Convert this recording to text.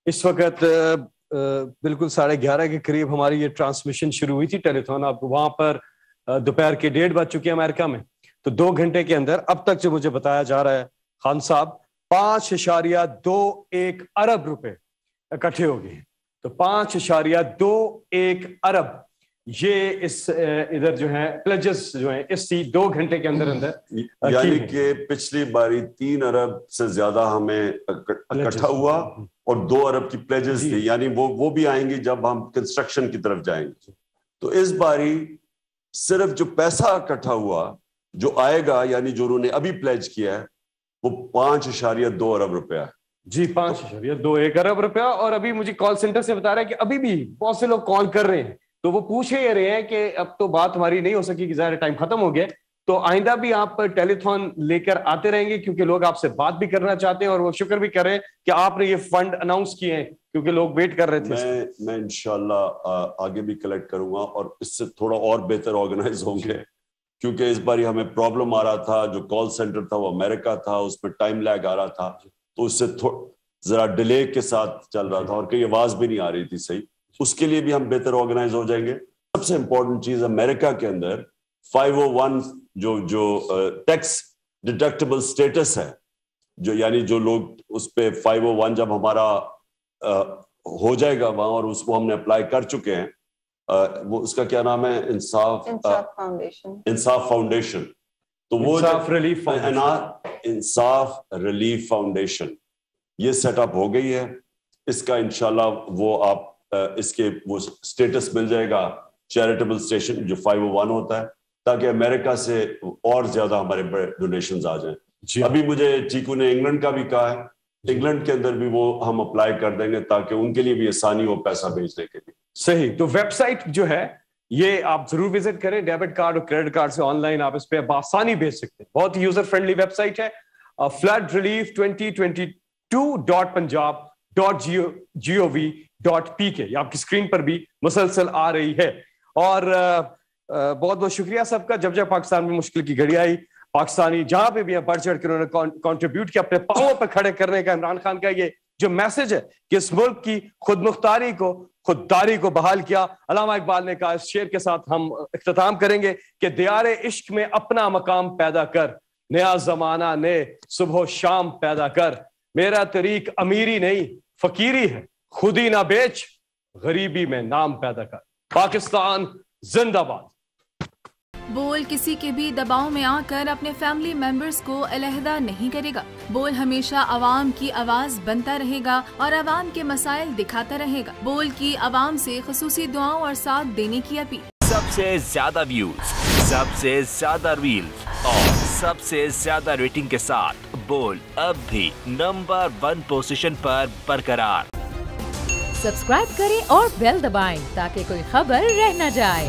इस वक्त बिल्कुल 11:30 के करीब हमारी ये ट्रांसमिशन शुरू हुई थी टेलीथॉन। आपको वहां पर दोपहर के 1:30 बज चुके हैं अमेरिका में। तो 2 घंटे के अंदर अब तक जो मुझे बताया जा रहा है खान साहब 5.21 अरब रुपए इकट्ठे हो गए। तो 5.21 अरब ये इस इधर जो है प्लेजेस जो है इस 2 घंटे के अंदर यानी कि पिछली बारी 3 अरब से ज्यादा हमें इकट्ठा हुआ और 2 अरब की प्लेजेस थी, यानी वो भी आएंगी जब हम कंस्ट्रक्शन की तरफ जाएंगे। तो इस बारी सिर्फ जो पैसा इकट्ठा हुआ जो आएगा, यानी जो उन्होंने अभी प्लेज किया है, वो 5.2 अरब रुपया है जी। 5.21 अरब रुपया। और अभी मुझे कॉल सेंटर से बता रहा है कि अभी भी बहुत से लोग कॉल कर रहे हैं, तो वो पूछ ही रहे हैं कि अब तो बात हमारी नहीं हो सकी कि ज़ाहिर टाइम खत्म हो गया, तो आइंदा भी आप टेलीथॉन लेकर आते रहेंगे क्योंकि लोग आपसे बात भी करना चाहते हैं और वो शुक्र भी कर रहे हैं कि आपने ये फंड अनाउंस किए हैं क्योंकि लोग वेट कर रहे थे। मैं इंशाल्लाह आगे भी कलेक्ट करूंगा और इससे थोड़ा और बेहतर ऑर्गेनाइज होंगे, क्योंकि इस बार हमें प्रॉब्लम आ रहा था, जो कॉल सेंटर था वो अमेरिका था, उसमें टाइम लैग आ रहा था, तो उससे जरा डिले के साथ चल रहा था और कहीं आवाज भी नहीं आ रही थी सही। उसके लिए भी हम बेहतर ऑर्गेनाइज हो जाएंगे। सबसे इंपॉर्टेंट चीज अमेरिका के अंदर 501 जो टैक्स डिडक्टेबल स्टेटस है, जो यानी जो लोग उस पे 501 जब हमारा हो जाएगा वहां, और उसको हमने अप्लाई कर चुके हैं, वो उसका क्या नाम है, इंसाफ फाउंडेशन। तो वो इंसाफ रिलीफ फाउंडेशन ये सेटअप हो गई है। इसका इंशाल्लाह वो आप इसके वो स्टेटस मिल जाएगा चैरिटेबल स्टेशन जो 501 होता है, ताकि अमेरिका से और ज्यादा हमारे डोनेशंस आ जाएं। अभी मुझे चीकू ने इंग्लैंड का भी कहा है, इंग्लैंड के अंदर भी वो हम अप्लाई कर देंगे ताकि उनके लिए भी आसानी हो पैसा भेजने के लिए। सही। तो वेबसाइट जो है ये आप जरूर विजिट करें। डेबिट कार्ड और क्रेडिट कार्ड से ऑनलाइन आप इस पे आसानी भेज सकते हैं। बहुत ही यूजर फ्रेंडली वेबसाइट है। फ्लड रिलीफ 2022.punjab.gov.pk ये आपकी स्क्रीन पर भी मुसलसल आ रही है। और बहुत बहुत शुक्रिया सबका। जब जब पाकिस्तान में मुश्किल की घड़ी आई, पाकिस्तानी जहां पे भी बढ़ चढ़ कर उन्होंने कंट्रीब्यूट किया अपने पांवों पर खड़े करने का। इमरान खान का ये जो मैसेज है कि इस मुल्क की खुदमुख्तारी को खुददारी को बहाल किया। अल्लामा इकबाल ने कहा, इस शेर के साथ हम इख्तिताम करेंगे कि दियारे इश्क में अपना मकाम पैदा कर, नया जमाना ने सुबह शाम पैदा कर, मेरा तरीक अमीरी नहीं फकीरी है, खुद ही ना बेच गरीबी में नाम पैदा कर। पाकिस्तान जिंदाबाद। बोल किसी के भी दबाव में आकर अपने फैमिली मेंबर्स को अलहदा नहीं करेगा। बोल हमेशा आवाम की आवाज बनता रहेगा और आवाम के मसाइल दिखाता रहेगा। बोल की आवाम से खुसूसी दुआओं और साथ देने की अपील। सबसे ज्यादा व्यूज, सबसे ज्यादा रील्स और सबसे ज्यादा रेटिंग के साथ बोल अब भी नंबर 1 पोजीशन पर बरकरार। सब्सक्राइब करें और बेल दबाएं ताकि कोई खबर रह न जाए।